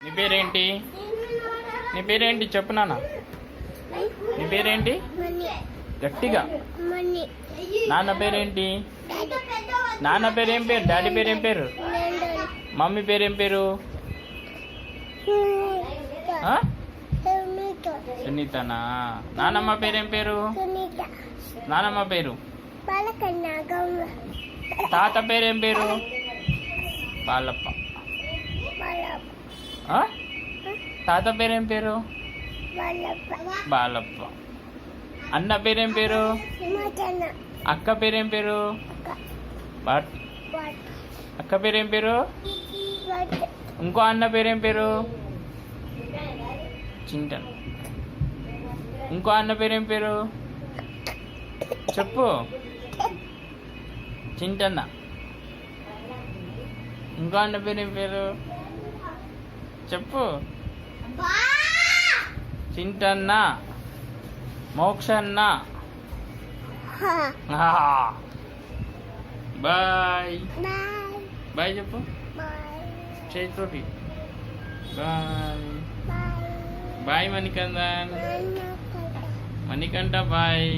నీ పేరేంటి? నీ పేరేంటి చెప్పు నాన్న. నీ పేరేంటి? గట్టిగా. నాన్న పేరేంటి? నాన్న పేరేం పేరు? డాడీ పేరేం పేరు? మమ్మీ పేరేం పేరు? సునీతనా? నానమ్మ పేరేం పేరు? నానమ్మ పేరు? తాత పేరేం పేరు? బాలప్ప. తాత పేరేం పేరు? బాలప్ప. అన్న పేరేం పేరు? అక్క పేరేం పేరు? అక్క పేరేం పేరు? ఇంకో అన్న పేరేం పేరు? చింటన్. ఇంకో అన్న పేరేం పేరు? చెప్పు. చింటన్న. ఇంకో అన్న పేరేం పేరు? చెప్పు. చింటన్న, మోక్షన్న. బాయ్ బాయ్ చెప్పు. చేతితోటి bye. Bye Manikandan. Manikanta bye.